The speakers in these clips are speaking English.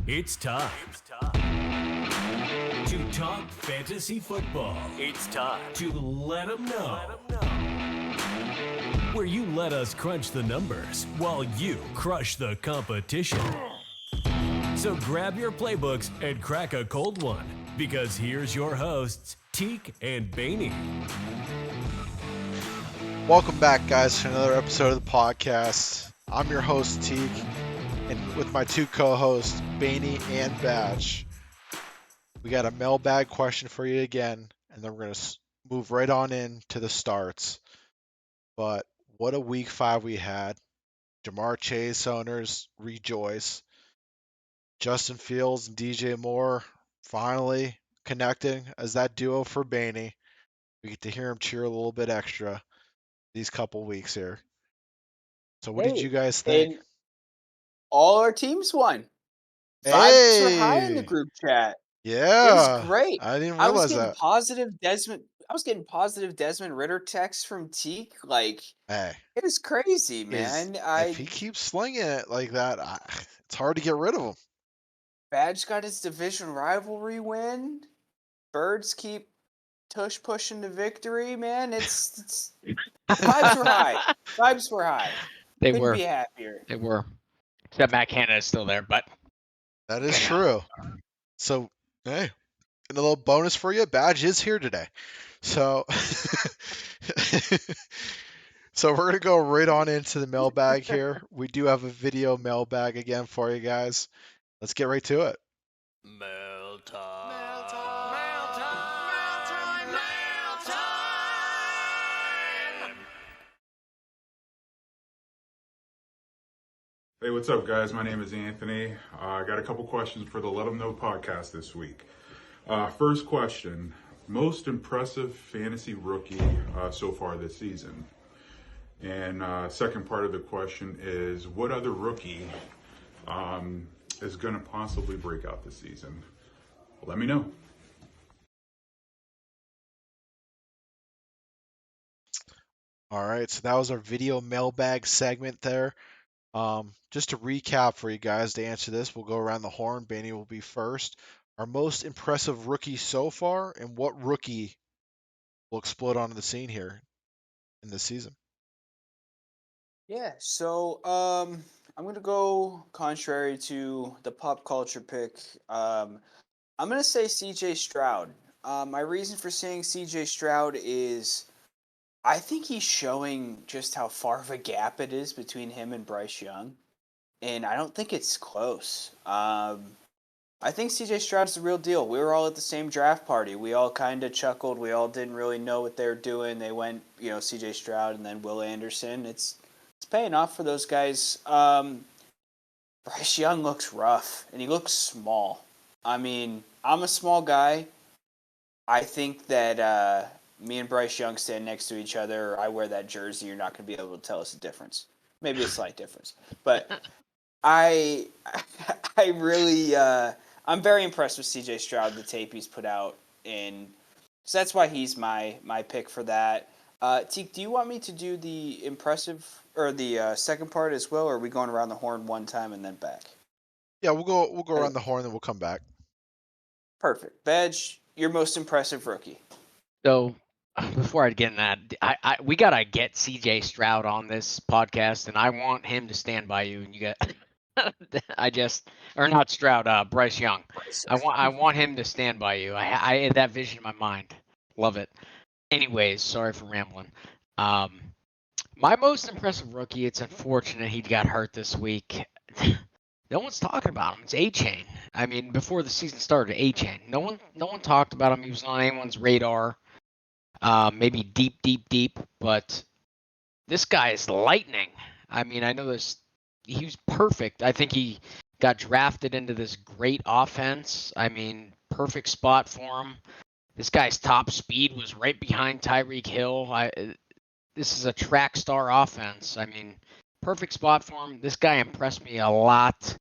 It's time to talk fantasy football. It's time to let 'em know. Where you let us crunch the numbers while you crush the competition. So grab your playbooks and crack a cold one, because here's your hosts, Teak and Baney. Welcome back, guys, to another episode of the podcast. I'm your host, Teak, and with my two co-hosts, Baney and Badge. We got a mailbag question for you again, and then we're going to move right on into the starts. But what a week 5 we had. Ja'Marr Chase owners rejoice. Justin Fields and DJ Moore finally connecting as that duo for Baney. We get to hear him cheer a little bit extra these couple weeks here. So what did you guys think? And all our teams won. Vibes were high in the Hey! group chat. It was Yeah, great. I didn't I was realize getting that. positive Desmond Ritter texts from Teak. Like, Hey, it was crazy, man. if he keeps slinging it like that, it's hard to get rid of him. Badge got his division rivalry win. Birds keep tush pushing to victory, man. It's vibes were high. Vibes were high. They Couldn't were. be happier. They were. Except Matt Canada is still there, but That is you know. true. So, hey, and a little bonus for you, Badge is here today. So, so we're gonna go right on into the mailbag here. We do have a video mailbag again for you guys. Let's get right to it. Mail time. Hey, what's up, guys? My name is Anthony. I got a couple questions for the Let 'em Know podcast this week. First question, most impressive fantasy rookie so far this season? And second part of the question is, what other rookie is going to possibly break out this season? Let me know. All right, so that was our video mailbag segment there. Just to recap for you guys to answer this, we'll go around the horn. Banny will be first. Our most impressive rookie so far, and what rookie will explode onto the scene here in this season? Yeah, so I'm gonna go contrary to the pop culture pick. I'm gonna say C.J. Stroud. My reason for saying C.J. Stroud is I think he's showing just how far of a gap it is between him and Bryce Young, and I don't think it's close. I think C.J. Stroud's the real deal. We were all at the same draft party. We all kind of chuckled. We all didn't really know what they were doing. They went, C.J. Stroud and then Will Anderson. It's paying off for those guys. Bryce Young looks rough, and he looks small. I mean, I'm a small guy. I think that me and Bryce Young stand next to each other. I wear that jersey. You're not going to be able to tell us the difference. Maybe a slight difference. But I really, I'm very impressed with C.J. Stroud, the tape he's put out. And so that's why he's my pick for that. Teak, do you want me to do the impressive or the second part as well, or are we going around the horn one time and then back? Yeah, we'll go around the horn, then we'll come back. Perfect. Badge, your most impressive rookie. So before I get in that, we gotta get CJ Stroud on this podcast, and I want him to stand by you. And you got, not Stroud, Bryce Young. I want him to stand by you. I had that vision in my mind. Love it. Anyways, sorry for rambling. My most impressive rookie. It's unfortunate he got hurt this week. No one's talking about him. It's A-Chain. I mean, before the season started, A-Chain. No one talked about him. He was on anyone's radar. Maybe deep, but this guy is lightning. I mean, I know he was perfect. I think he got drafted into this great offense. I mean, perfect spot for him. This guy's top speed was right behind Tyreek Hill. This is a track star offense. I mean, perfect spot for him. This guy impressed me a lot.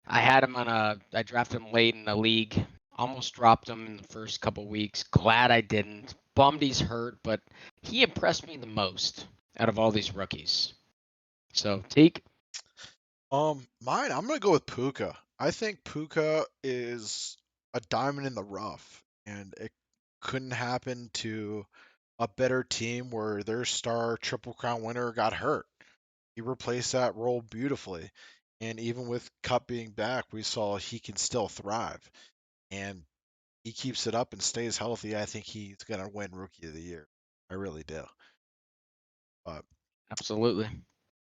I had him I drafted him late in the league. Almost dropped him in the first couple weeks. Glad I didn't. Bummed he's hurt, but he impressed me the most out of all these rookies. So, Teak? Mine, I'm gonna go with Puka. I think Puka is a diamond in the rough, and it couldn't happen to a better team where their star Triple Crown winner got hurt. He replaced that role beautifully. And even with Cup being back, we saw he can still thrive. And he keeps it up and stays healthy. I think he's going to win Rookie of the Year. I really do. But Absolutely.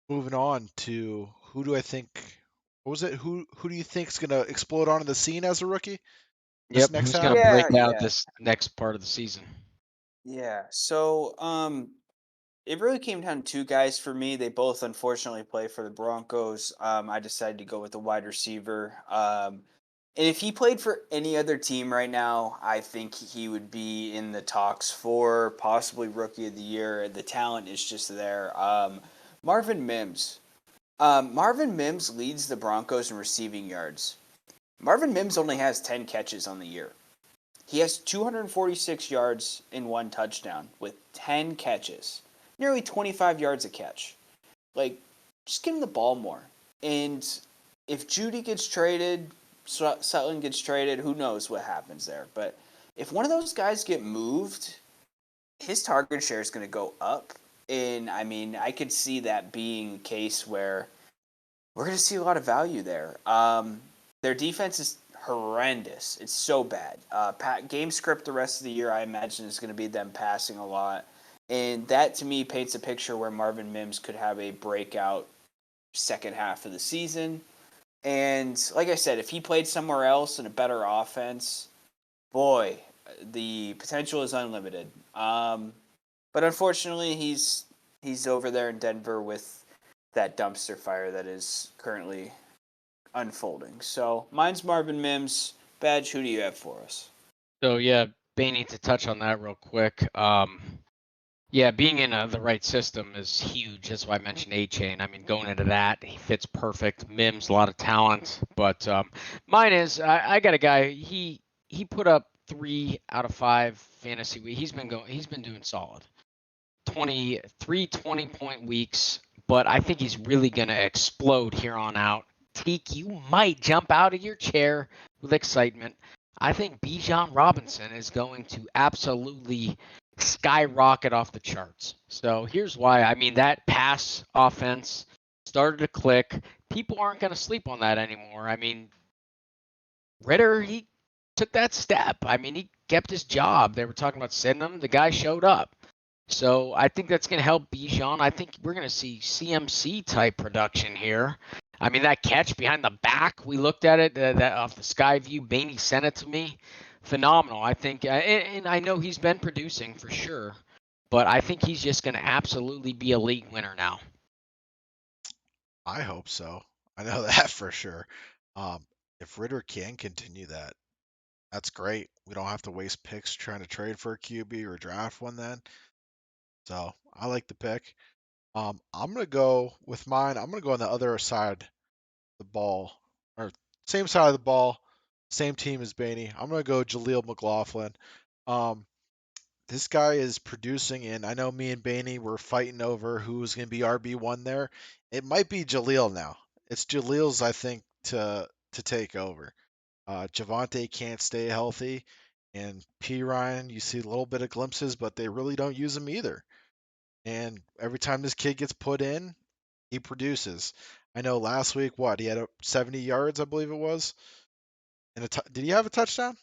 moving on to who do I think? What was it? Who do you think is going to explode onto the scene as a rookie this Yep. next Who's half? gonna Yeah, break out yeah, this next part of the season? yeah. So, it really came down to two guys for me. They both unfortunately play for the Broncos. I decided to go with the wide receiver. And if he played for any other team right now, I think he would be in the talks for possibly Rookie of the Year. The talent is just there. Marvin Mims. Marvin Mims leads the Broncos in receiving yards. Marvin Mims only has 10 catches on the year. He has 246 yards and one touchdown with 10 catches, nearly 25 yards a catch. Like, just give him the ball more. And if Judy gets traded, Sutton gets traded, who knows what happens there. But if one of those guys get moved, his target share is going to go up. And I mean, I could see that being a case where we're going to see a lot of value there. Their defense is horrendous. It's so bad. Game script the rest of the year, I imagine, is going to be them passing a lot. And that, to me, paints a picture where Marvin Mims could have a breakout second half of the season. And like I said, if he played somewhere else in a better offense, boy, the potential is unlimited. But unfortunately, he's over there in Denver with that dumpster fire that is currently unfolding. So mine's Marvin Mims. Badge, who do you have for us? So yeah, Bainey, to touch on that real quick. Yeah, being in the right system is huge. That's why I mentioned A-Chain. I mean, going into that, he fits perfect. Mims, a lot of talent. But mine is I got a guy. He put up 3 out of 5 fantasy week. He's been doing solid. 20-point weeks, but I think he's really gonna explode here on out. Teak, you might jump out of your chair with excitement. I think Bijan Robinson is going to absolutely skyrocket off the charts. So here's why. I mean, that pass offense started to click. People aren't going to sleep on that anymore. I mean, Ritter, he took that step. I mean, he kept his job. They were talking about sending him. The guy showed up. So I think that's going to help Bijan. I think we're going to see CMC type production here. I mean, that catch behind the back, we looked at it that off the sky view. Bainey sent it to me. Phenomenal. I think, and I know he's been producing for sure, but I think he's just going to absolutely be a league winner now. I hope so. I know that for sure. Um, if Ritter can continue that, that's great. We don't have to waste picks trying to trade for a QB or draft one then. So I like the pick. I'm gonna go with mine. I'm gonna go on the other side of the ball, or same side of the ball, same team as Bainey. I'm gonna go Jaleel McLaughlin. Um, this guy is producing, and I know me and Bainey were fighting over who's gonna be RB1 there. It might be Jaleel now. It's Jaleel's, I think, to take over. Javante can't stay healthy, and P Ryan, you see a little bit of glimpses, but they really don't use him either. And every time this kid gets put in, he produces. I know last week, what, he had 70 yards, I believe it was. And did he have a touchdown?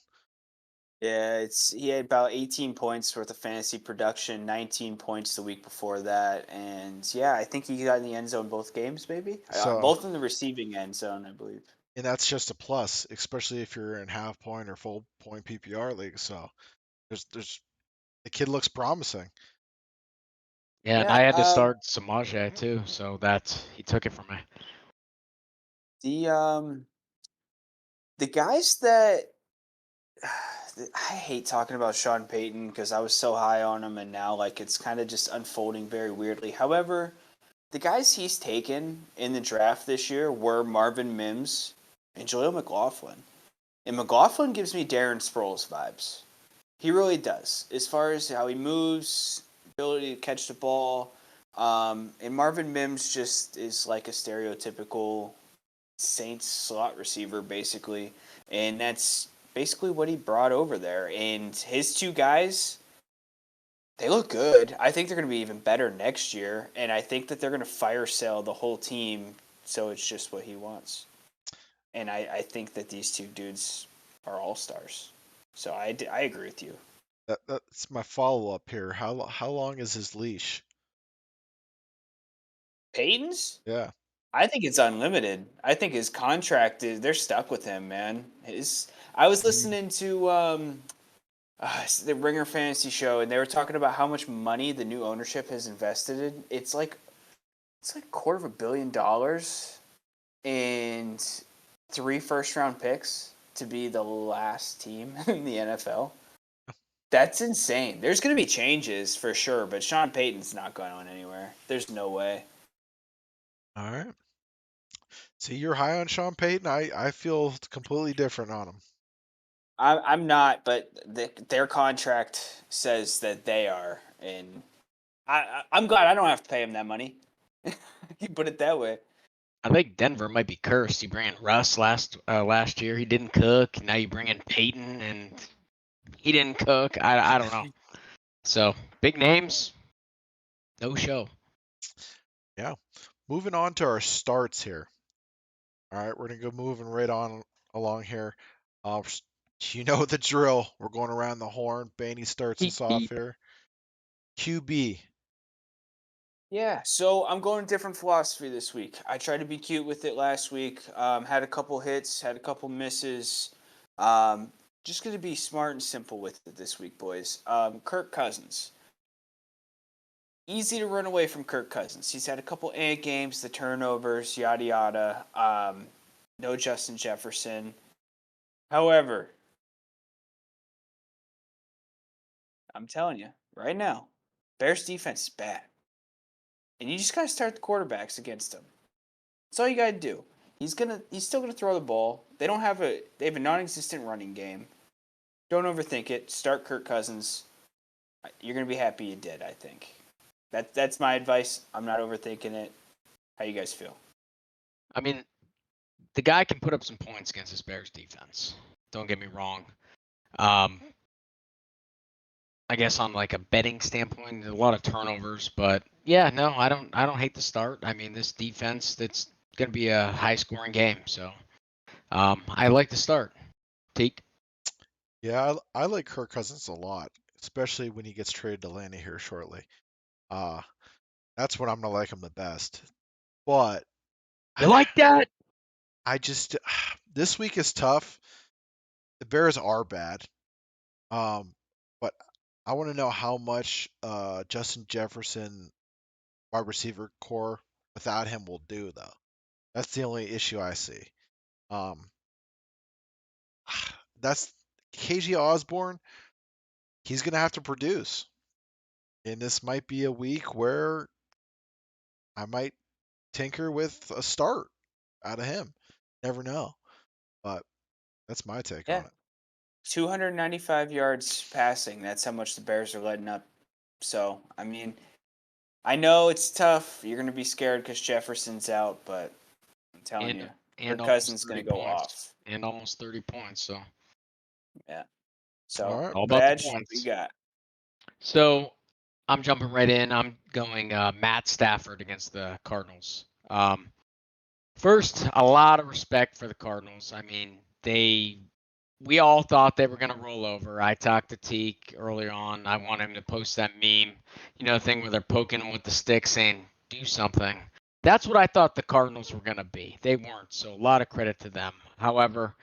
Yeah, he had about 18 points worth of fantasy production, 19 points the week before that, and yeah, I think he got in the end zone both games, maybe So, both in the receiving end zone, I believe. and that's just a plus, especially if you're in half point or full point PPR league. So, there's the kid looks promising. Yeah, and Yeah, I had to start Samaje too, so he took it from me. the guys that I hate talking about Sean Payton because I was so high on him, and now like it's kind of just unfolding very weirdly. However, the guys he's taken in the draft this year were Marvin Mims and Jaleel McLaughlin. And McLaughlin gives me Darren Sproles vibes. He really does. As far as how he moves, ability to catch the ball. And Marvin Mims just is like a stereotypical Saints slot receiver, basically. And that's basically what he brought over there. And his two guys, they look good. I think they're going to be even better next year. And I think that they're going to fire sale the whole team so it's just what he wants. And I think that these two dudes are all-stars. So I agree with you. That's my follow-up here. How long is his leash? Peyton's? Yeah. I think it's unlimited. I think his contract is they're stuck with him, man. I was listening to the Ringer Fantasy Show, and they were talking about how much money the new ownership has invested in. It's like $250 million and 3 first-round picks to be the last team in the NFL. That's insane. There's going to be changes for sure, but Sean Payton's not going anywhere. There's no way. All right. See, you're high on Sean Payton. I feel completely different on him. I'm not, but their contract says that they are, and I'm glad I don't have to pay him that money. You put it that way. I think Denver might be cursed. You bring in Russ last year, he didn't cook. Now you bring in Peyton, and he didn't cook. I don't know. So big names, no show. Yeah. Moving on to our starts here. All right, we're gonna go moving right on along here. You know the drill. We're going around the horn. Baney starts us off here. QB. Yeah, so I'm going a different philosophy this week. I tried to be cute with it last week. Had a couple hits, had a couple misses. Just going to be smart and simple with it this week, boys. Kirk Cousins. Easy to run away from Kirk Cousins. He's had a couple ant games, the turnovers, yada yada. No Justin Jefferson. However, I'm telling you right now, Bears defense is bad. And you just gotta start the quarterbacks against them. That's all you gotta do. He's still gonna throw the ball. They have a non-existent running game. Don't overthink it. Start Kirk Cousins. You're gonna be happy you did, I think. That's my advice. I'm not overthinking it. How you guys feel? I mean, the guy can put up some points against this Bears defense. Don't get me wrong. I guess on like a betting standpoint, there's a lot of turnovers, but yeah, no, I don't hate the start. I mean, this defense, that's going to be a high-scoring game, so I like the start. Teak? Yeah, I like Kirk Cousins a lot, especially when he gets traded to Atlanta here shortly. That's when I'm gonna like him the best. But You like that? I just this week is tough. The Bears are bad. But I want to know how much Justin Jefferson wide receiver core without him will do though. That's the only issue I see. That's KJ Osborne. He's gonna have to produce, and this might be a week where I might tinker with a start out of him. Never know, but that's my take on it. 295 yards passing. That's how much the Bears are letting up. So, I mean, I know it's tough. You're going to be scared because Jefferson's out, but I'm telling you, your Cousins going to go off. And almost 30 points, so. Yeah. So, All right. All about Badge, the what points. you got? So, I'm jumping right in. I'm going Matt Stafford against the Cardinals. First, a lot of respect for the Cardinals. I mean, we all thought they were going to roll over. I talked to Teak earlier on. I want him to post that meme, the thing where they're poking him with the stick saying, do something. That's what I thought the Cardinals were going to be. They weren't, so a lot of credit to them. However,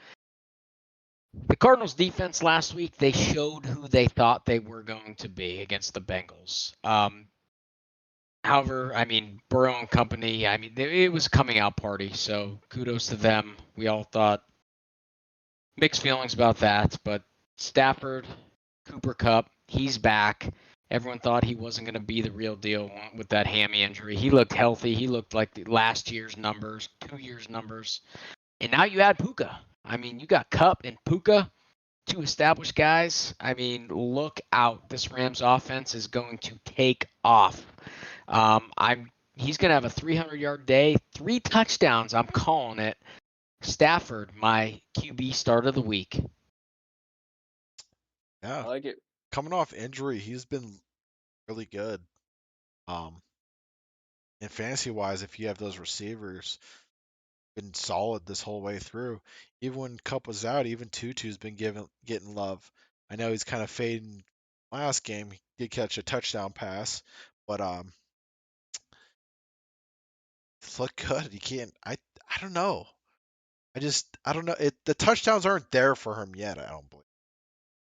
the Cardinals defense last week, they showed who they thought they were going to be against the Bengals. However, I mean, Burrow and company, I mean, it was a coming out party, so kudos to them. We all thought mixed feelings about that, but Stafford, Cooper Kupp, he's back. Everyone thought he wasn't going to be the real deal with that hammy injury. He looked healthy. He looked like the last year's numbers, 2 years' numbers. And now you add Puka. I mean, you got Kupp and Puka, 2 established guys. I mean, look out. This Rams offense is going to take off. He's going to have a 300-yard day, 3 touchdowns. I'm calling it. Stafford, my QB start of the week. I Yeah, like it. coming off injury, he's been really good. Um, and fantasy wise, if you have those receivers, been solid this whole way through. Even when Cup was out, even Tutu's been getting love. I know he's kind of fading last game. He did catch a touchdown pass, but it's looked good. You can't. I don't know. I don't know. The touchdowns aren't there for him yet. I don't believe.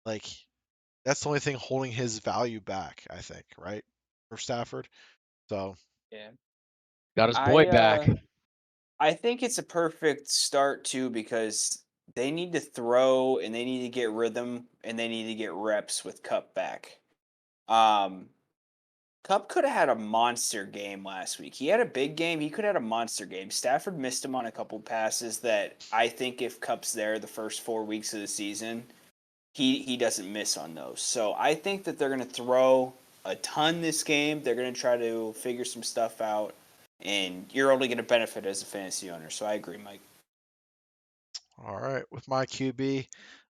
Like that's the only thing holding his value back. I think right for Stafford. So Yeah. Got his boy I back. I think it's a perfect start too because they need to throw and they need to get rhythm and they need to get reps with Cup back. Um, Cup could have had a monster game last week. He had a big game. He could have had a monster game. Stafford missed him on a couple passes that I think if Cup's there the first 4 weeks of the season, he doesn't miss on those. So I think that they're going to throw a ton this game. They're going to try to figure some stuff out, and you're only going to benefit as a fantasy owner. So I agree, Mike. all right, with my QB,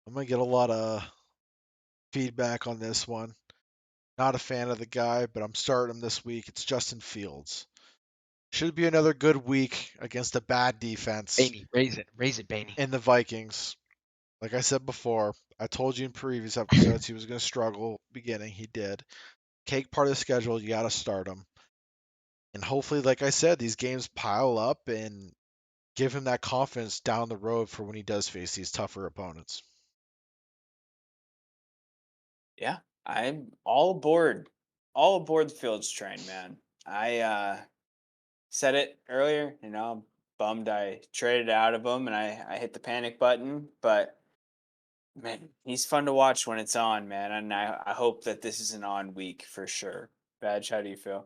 I'm gonna get a lot of feedback on this one. Not a fan of the guy, but I'm starting him this week. It's Justin Fields. Should be another good week against a bad defense Baney, raise it, Baney. in the Vikings. Like I said before, I told you in previous episodes he was going to struggle beginning. He did. Cake part of the schedule, you got to start him. And hopefully, like I said, these games pile up and give him that confidence down the road for when he does face these tougher opponents. Yeah, I'm all aboard the Fields train, man. I said it earlier. I'm bummed I traded out of him and I hit the panic button, but man, he's fun to watch when it's on, man. And I hope that this is an on week for sure. Badge, how do you feel?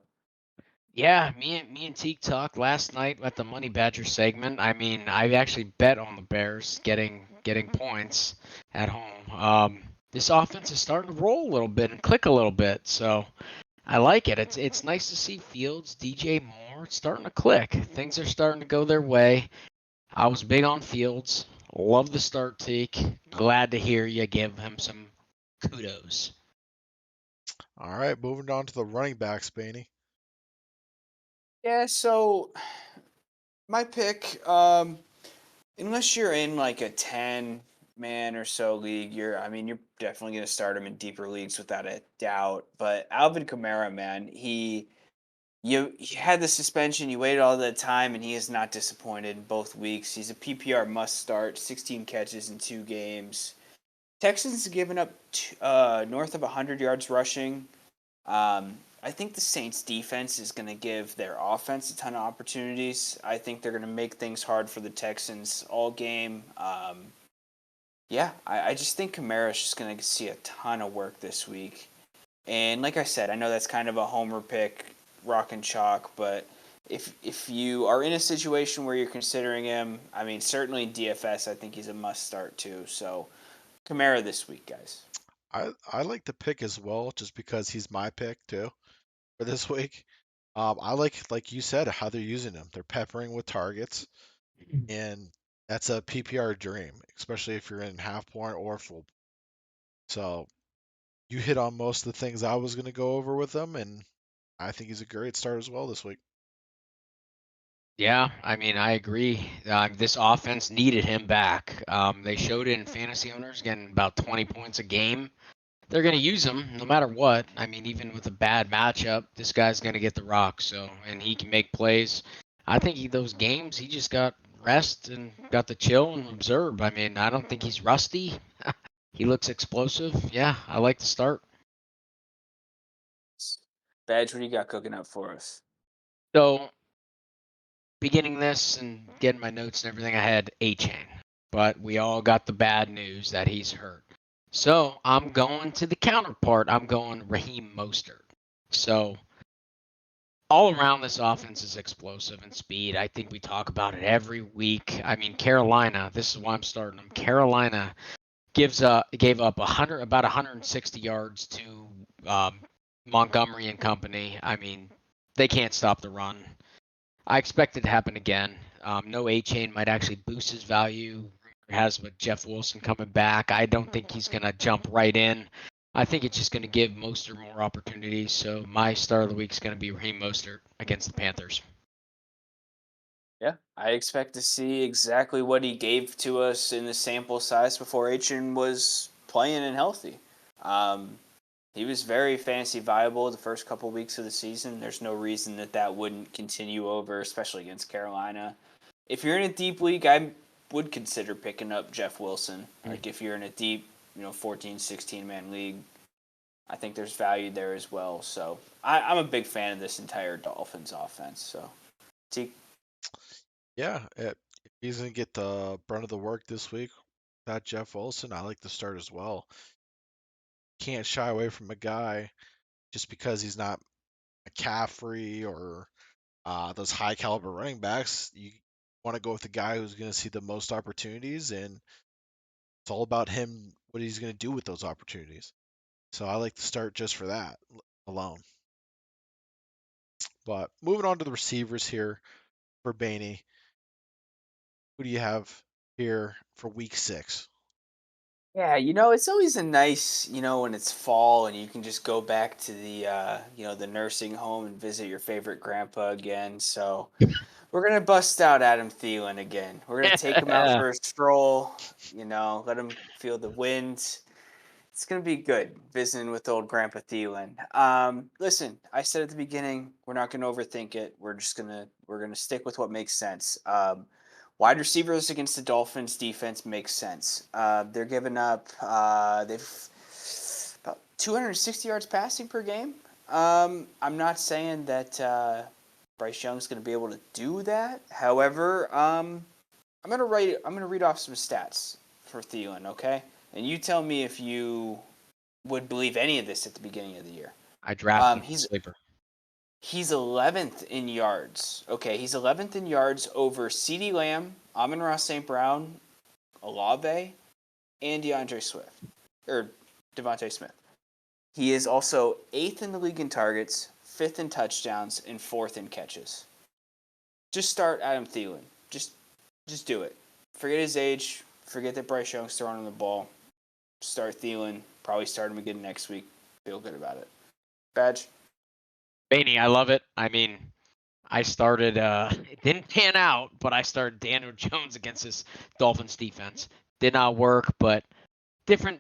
Yeah, me and Teak talked last night at the Money Badger segment. I mean, I actually bet on the Bears getting points at home. This offense is starting to roll a little bit and click a little bit, so I like it. It's nice to see Fields, DJ Moore starting to click. Things are starting to go their way. I was big on Fields. Love the start, Teak. Glad to hear you give him some kudos. All right, moving on to the running backs, Baney. Yeah, so my pick, unless you're in like a 10-man or so league, you're definitely gonna start him in deeper leagues without a doubt. But Alvin Kamara, man, you had the suspension, you waited all that time, and he is not disappointed in both weeks. He's a PPR must start, 16 catches in 2 games. Texans have given up north of 100 yards rushing. I think the Saints defense is going to give their offense a ton of opportunities. I think they're going to make things hard for the Texans all game. Yeah, I just think Kamara's just going to see a ton of work this week. And like I said, I know that's kind of a homer pick, rock and chalk, but if you are in a situation where you're considering him, I mean, certainly in DFS, I think he's a must start too. So Kamara this week, guys. I like the pick as well, just because he's my pick too for this week. I like you said, how they're using him. They're peppering with targets, and that's a PPR dream, especially if you're in half point or full. So you hit on most of the things I was going to go over with him, and I think he's a great start as well this week. Yeah, I mean, I agree. This offense needed him back. They showed it in fantasy owners getting about 20 points a game. They're going to use him no matter what. I mean, even with a bad matchup, this guy's going to get the rock. So, and he can make plays. I think those games he just got rest and got to chill and observe. I mean, I don't think he's rusty. He looks explosive. Yeah, I like the start. Badge, what do you got cooking up for us? So, beginning this and getting my notes and everything, I had A-Chain. But we all got the bad news that he's hurt. So I'm going to the counterpart. I'm going Raheem Mostert. So all around this offense is explosive and speed. I think we talk about it every week. I mean, Carolina, this is why I'm starting them. Carolina gave up about 160 yards to Montgomery and company. I mean, they can't stop the run. I expect it to happen again. No A-Chain might actually boost his value. Rumor has with Jeff Wilson coming back. I don't think he's going to jump right in. I think it's just going to give Mostert more opportunities. So my start of the week is going to be Raheem Mostert against the Panthers. Yeah, I expect to see exactly what he gave to us in the sample size before Achin was playing and healthy. He was very fantasy viable the first couple weeks of the season. There's no reason that wouldn't continue over, especially against Carolina. If you're in a deep league, I would consider picking up Jeff Wilson. Like if you're in a deep, 14, 16 man league, I think there's value there as well. So I'm a big fan of this entire Dolphins offense. So, T. Yeah, if he's gonna get the brunt of the work this week, that Jeff Wilson, I like to start as well. Can't shy away from a guy just because he's not McCaffrey or those high caliber running backs. You want to go with the guy who's going to see the most opportunities, and it's all about him, what he's going to do with those opportunities. So I like to start just for that alone. But moving on to the receivers here for Baney. Who do you have here for week 6? Yeah, it's always a nice, when it's fall and you can just go back to the nursing home and visit your favorite grandpa again. So we're gonna bust out Adam Thielen again. We're gonna take him out for a stroll, let him feel the wind. It's gonna be good visiting with old Grandpa Thielen. Listen, I said at the beginning, we're not gonna overthink it. We're gonna stick with what makes sense. Wide receivers against the Dolphins defense makes sense. They're giving up they've about 260 yards passing per game. I'm not saying that Bryce Young's going to be able to do that. However, I'm going to read off some stats for Thielen, okay? And you tell me if you would believe any of this at the beginning of the year. I drafted him sleeper. He's 11th in yards. Okay, he's 11th in yards over CeeDee Lamb, Amon-Ra St. Brown, Olave, and DeVonta Smith. He is also 8th in the league in targets, 5th in touchdowns, and 4th in catches. Just start Adam Thielen. Just do it. Forget his age. Forget that Bryce Young's throwing him the ball. Start Thielen. Probably start him again next week. Feel good about it. Badge? Baney, I love it. I mean, I started, it didn't pan out, but I started Daniel Jones against this Dolphins defense. Did not work, but different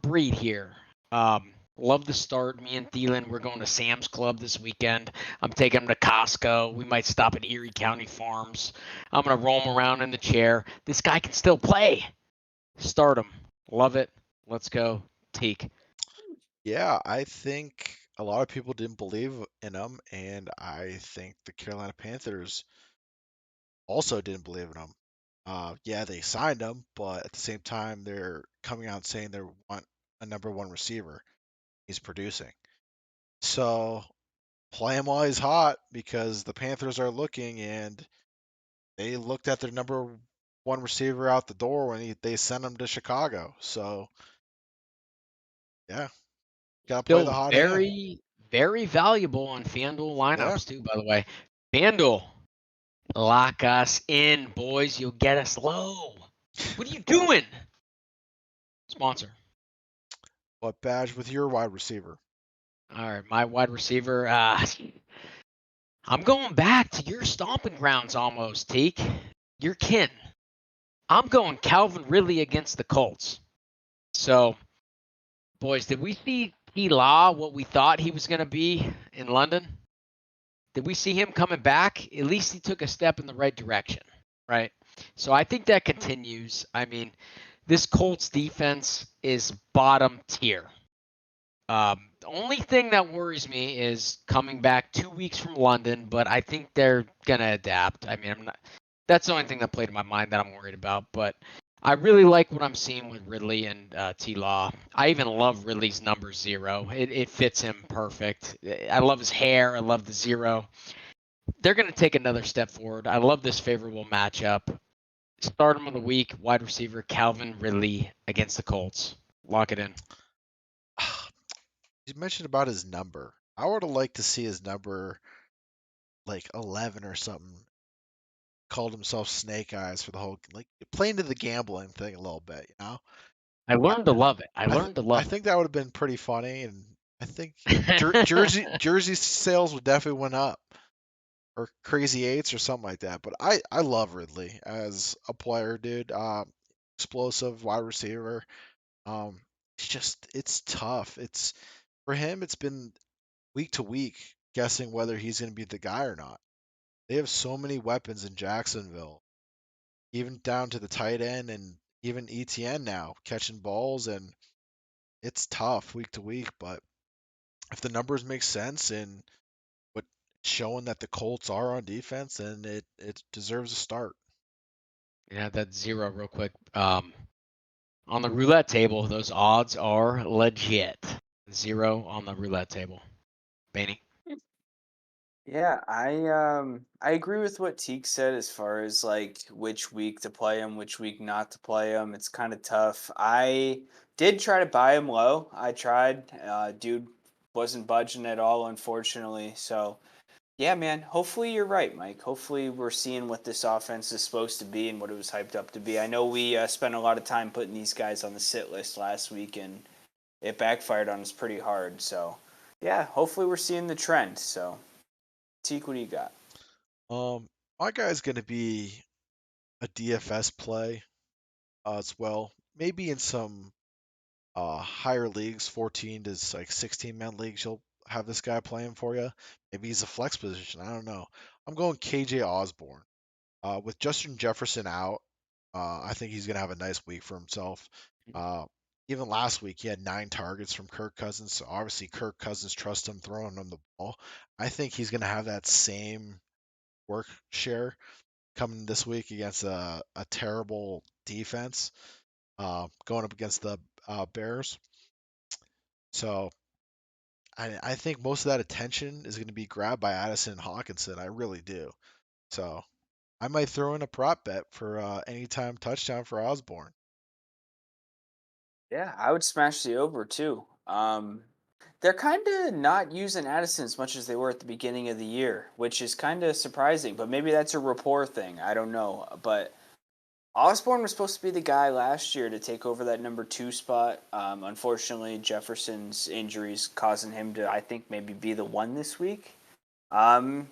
breed here. Love the start. Me and Thielen, we're going to Sam's Club this weekend. I'm taking him to Costco. We might stop at Erie County Farms. I'm going to roam around in the chair. This guy can still play. Start him. Love it. Let's go. Teak. Yeah, I think a lot of people didn't believe in him, and I think the Carolina Panthers also didn't believe in him. Yeah, they signed him, but at the same time, they're coming out saying they want a number 1 receiver. He's producing. So play him while he's hot because the Panthers are looking, and they looked at their number 1 receiver out the door when they sent him to Chicago. So yeah, gotta play the Still hot hand. very valuable on FanDuel Yeah. lineups too, by the way. FanDuel, lock us in, boys. You'll get us low. What are you doing? Sponsor. What badge with your wide receiver? All right, my wide receiver. I'm going back to your stomping grounds almost, Teak. Your kin. I'm going Calvin Ridley against the Colts. So, boys, did we see T. Law what we thought he was going to be in London? Did we see him coming back? At least he took a step in the right direction, right? So I think that continues. I mean, this Colts defense is bottom tier. The only thing that worries me is coming back 2 weeks from London, but I think they're gonna adapt. I mean, that's the only thing that played in my mind that I'm worried about. But I really like what I'm seeing with Ridley and T. Law. I even love Ridley's number 0. It fits him perfect. I love his hair. I love the 0. They're gonna take another step forward. I love this favorable matchup. Start him of the week, wide receiver Calvin Ridley against the Colts. Lock it in. You mentioned about his number. I would have liked to see his number like 11 or something. called himself Snake Eyes for the whole playing to the gambling thing a little bit, you know. I learned to love it. I I, th- learned to I love think that would have been pretty funny, and I think it. jersey sales would definitely went up, or Crazy Eights or something like that. But I love Ridley as a player, dude. Explosive wide receiver. It's tough. It's for him. It's been week to week guessing whether he's going to be the guy or not. They have so many weapons in Jacksonville, even down to the tight end and even ETN now catching balls, and it's tough week to week. But if the numbers make sense and what showing that the Colts are on defense, then it deserves a start. Yeah, that's 0 real quick. On the roulette table, those odds are legit. 0 on the roulette table. Baney. Yeah, I agree with what Teak said as far as like which week to play him, which week not to play him. It's kind of tough. I did try to buy him low. I tried. Dude wasn't budging at all, unfortunately. So yeah, man. Hopefully you're right, Mike. Hopefully we're seeing what this offense is supposed to be and what it was hyped up to be. I know we spent a lot of time putting these guys on the sit list last week, and it backfired on us pretty hard. So yeah, hopefully we're seeing the trend. So. Teak, what do you got? My guy's going to be a DFS play as well. Maybe in some higher leagues, 14 to like 16-man leagues, you'll have this guy playing for you. Maybe he's a flex position. I don't know. I'm going KJ Osborne. With Justin Jefferson out, I think he's going to have a nice week for himself. Uh, Even last week, he had 9 targets from Kirk Cousins. So obviously, Kirk Cousins trusts him throwing him the ball. I think he's going to have that same work share coming this week against a terrible defense, going up against the Bears. So I think most of that attention is going to be grabbed by Addison and Hawkinson. I really do. So I might throw in a prop bet for anytime touchdown for Osborne. Yeah, I would smash the over too. They're kind of not using Addison as much as they were at the beginning of the year, which is kind of surprising. But maybe that's a rapport thing. I don't know. But Osborne was supposed to be the guy last year to take over that number 2 spot. Unfortunately, Jefferson's injuries causing him to, I think, maybe be the one this week. Um,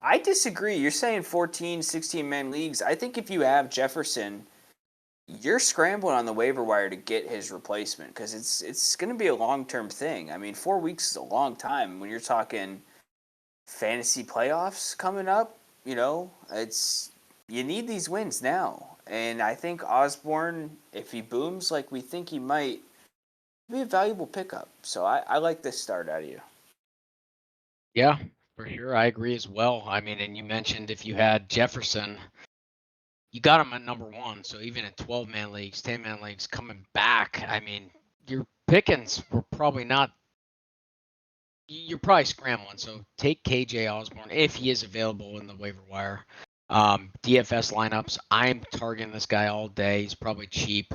I disagree. You're saying 14, 16-man leagues. I think if you have Jefferson, you're scrambling on the waiver wire to get his replacement because it's going to be a long-term thing. I mean, 4 weeks is a long time when you're talking fantasy playoffs coming up. It's you need these wins now, and I think Osborne, if he booms like we think he might, be a valuable pickup. So I like this start out of you. Yeah, for sure. I agree as well. I mean, and you mentioned if you had Jefferson, you got him at number 1. So even in 12-man leagues, 10-man leagues coming back, I mean, your pickings were probably not. You're probably scrambling. So take KJ Osborne if he is available in the waiver wire. DFS lineups, I'm targeting this guy all day. He's probably cheap.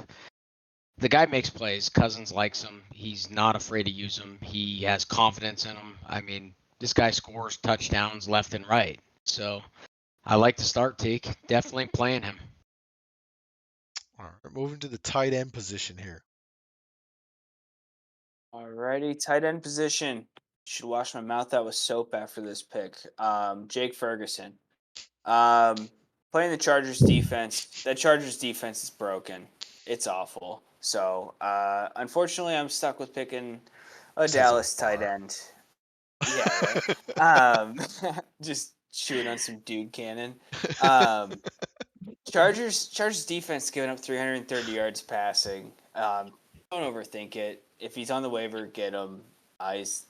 The guy makes plays. Cousins likes him. He's not afraid to use him. He has confidence in him. I mean, this guy scores touchdowns left and right. So I like to start Teak. Definitely playing him. All right, moving to the tight end position here. Alrighty, tight end position. Should wash my mouth out with soap after this pick. Jake Ferguson. Playing the Chargers defense. That Chargers defense is broken. It's awful. So, unfortunately, I'm stuck with picking a Dallas tight end. Yeah, right. Just chewing on some dude cannon. Chargers defense giving up 330 yards passing. Don't overthink it. If he's on the waiver, get him. He's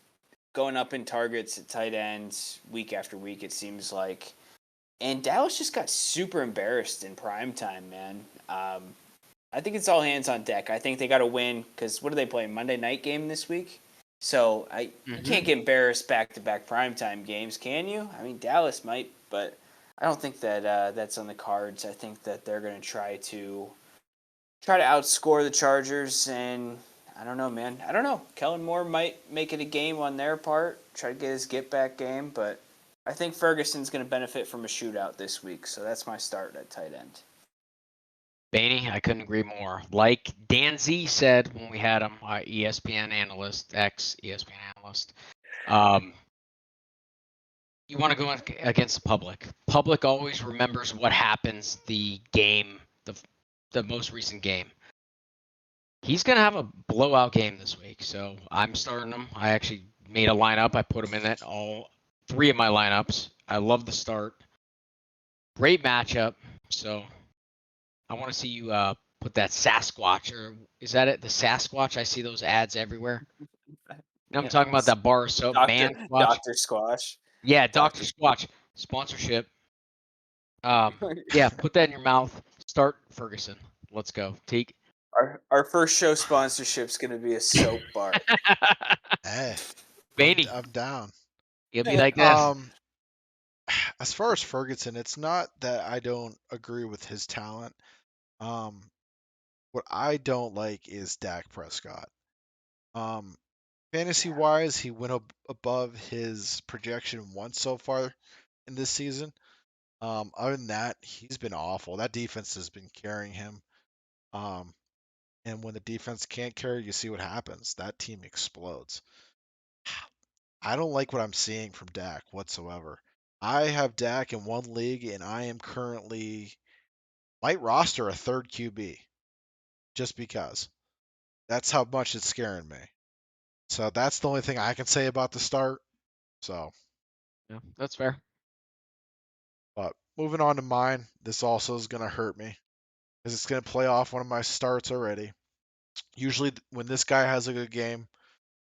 going up in targets at tight ends week after week, it seems like. And Dallas just got super embarrassed in prime time, man. I think it's all hands on deck. I think they got to win because what are they playing? Monday night game this week? So you can't get embarrassed back-to-back primetime games, can you? I mean, Dallas might, but I don't think that that's on the cards. I think that they're going to try to outscore the Chargers, and I don't know, man. I don't know. Kellen Moore might make it a game on their part, try to get his get-back game, but I think Ferguson's going to benefit from a shootout this week, so that's my start at tight end. Baney, I couldn't agree more. Like Dan Z said when we had him, ESPN analyst, ex-ESPN analyst, you want to go against the public. Public always remembers what happens the game, the most recent game. He's going to have a blowout game this week, so I'm starting him. I actually made a lineup. I put him in it, all 3 of my lineups. I love the start. Great matchup, so I want to see you put that Sasquatch, or is that it? The Sasquatch? I see those ads everywhere. You know, I'm talking about that bar of soap, man squatch. Dr. Squash. Yeah, Dr. Squatch sponsorship. Yeah, put that in your mouth. Start Ferguson. Let's go. Teak. Our first show sponsorship's going to be a soap bar. Hey, Baney. I'm down. You'll be like this. As far as Ferguson, it's not that I don't agree with his talent. What I don't like is Dak Prescott. Fantasy wise, he went above his projection once so far in this season. Other than that, he's been awful. That defense has been carrying him. And when the defense can't carry, you see what happens. That team explodes. I don't like what I'm seeing from Dak whatsoever. I have Dak in one league, and I am currently might roster a third QB just because. That's how much it's scaring me. So that's the only thing I can say about the start. So, Yeah, that's fair. but moving on to mine, this also is going to hurt me because it's going to play off one of my starts already. Usually, when this guy has a good game,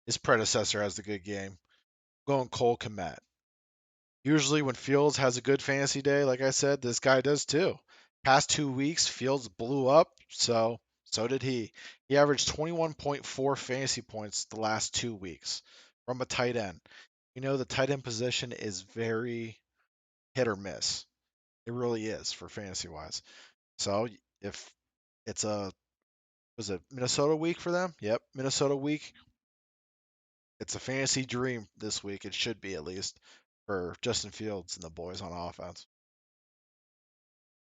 his predecessor has the good game. I'm going Cole Kmet. Usually, when Fields has a good fantasy day, like I said, this guy does too. Past 2 weeks, Fields blew up, so did he. He averaged 21.4 fantasy points the last 2 weeks from a tight end. You know, the tight end position is very hit or miss. It really is for fantasy wise. So if it's was it Minnesota week for them? Yep, Minnesota week. It's a fantasy dream this week. It should be at least for Justin Fields and the boys on offense.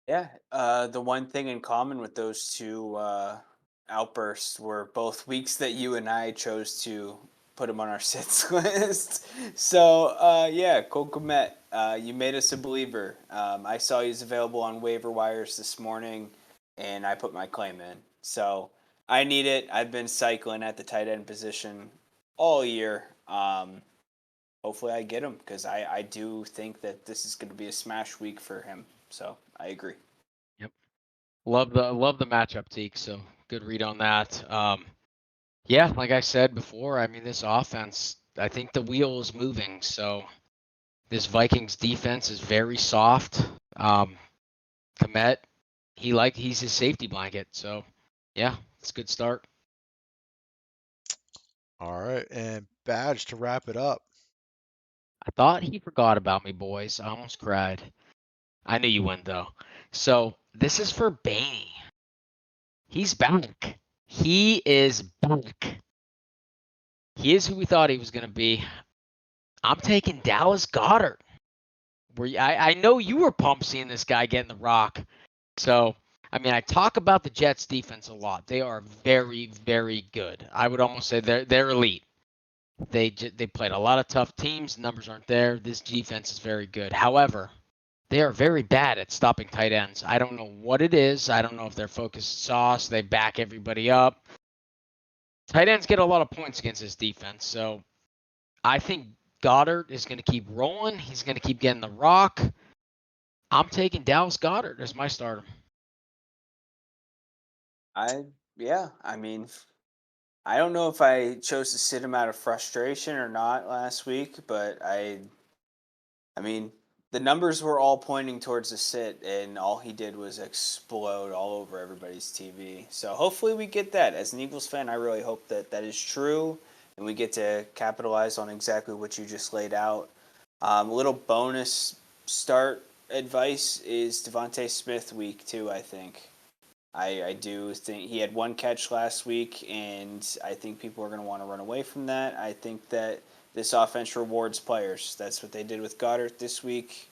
Yeah, the one thing in common with those two outbursts were both weeks that you and I chose to put him on our sits list. So, yeah, Cole Kmet, you made us a believer. I saw he's available on waiver wires this morning, and I put my claim in. So, I need it. I've been cycling at the tight end position all year. Hopefully I get him because I do think that this is going to be a smash week for him. So I agree. Yep. Love the matchup, Teak. So good read on that. Yeah, like I said before, I mean this offense, I think the wheel is moving. So this Vikings defense is very soft. Kmet, he's his safety blanket. So yeah, it's a good start. All right, and Badge to wrap it up. I thought he forgot about me, boys. I almost cried. I knew you wouldn't though. So this is for Baney. He's back. He is back. He is who we thought he was going to be. I'm taking Dallas Goedert. I know you were pumped seeing this guy getting the rock. So, I mean, I talk about the Jets defense a lot. They are very, very good. I would almost say they're elite. They played a lot of tough teams. Numbers aren't there. This defense is very good. However, they are very bad at stopping tight ends. I don't know what it is. I don't know if they're focused sauce. They back everybody up. Tight ends get a lot of points against this defense. So I think Goedert is going to keep rolling. He's going to keep getting the rock. I'm taking Dallas Goedert as my starter. I mean, I don't know if I chose to sit him out of frustration or not last week, but I mean, the numbers were all pointing towards a sit, and all he did was explode all over everybody's TV. So hopefully we get that. As an Eagles fan, I really hope that that is true, and we get to capitalize on exactly what you just laid out. A little bonus start advice is Devontae Smith week 2, I think. I do think he had one catch last week, and I think people are going to want to run away from that. I think that this offense rewards players. That's what they did with Goddard this week.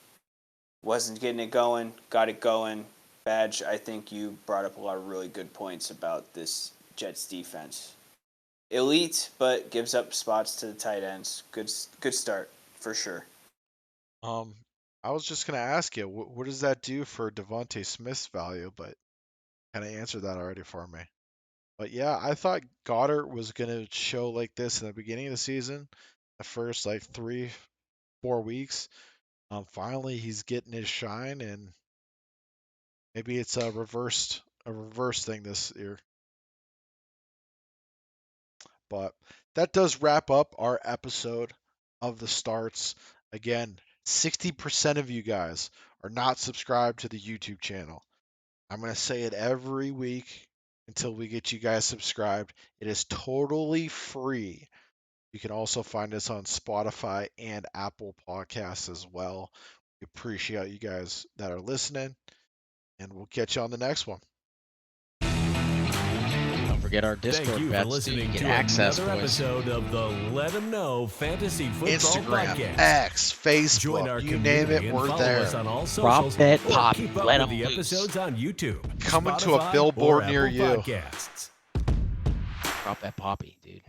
Wasn't getting it going, got it going. Badge, I think you brought up a lot of really good points about this Jets defense. Elite, but gives up spots to the tight ends. Good start for sure. I was just gonna ask you, what does that do for Devontae Smith's value? But kind of answered that already for me. But yeah, I thought Goddard was gonna show like this in the beginning of the season, the first like 3-4 weeks. Finally, he's getting his shine, and maybe it's a reverse thing this year. But that does wrap up our episode of the starts. Again, 60% of you guys are not subscribed to the YouTube channel. I'm going to say it every week until we get you guys subscribed. It is totally free. You can also find us on Spotify and Apple Podcasts as well. We appreciate you guys that are listening, and we'll catch you on the next one. Don't forget our Thank Discord you for bets. listening Get to access, another boys. episode of the Let 'Em Know Fantasy Football Instagram, Podcast. X, Join our Facebook, you name community it, and we're follow there. us on all Prop socials, bet or Poppy. keep up Let with 'em the loose. episodes on YouTube, Coming to a Spotify, billboard or near Apple you. Podcasts. Drop that Poppy, dude.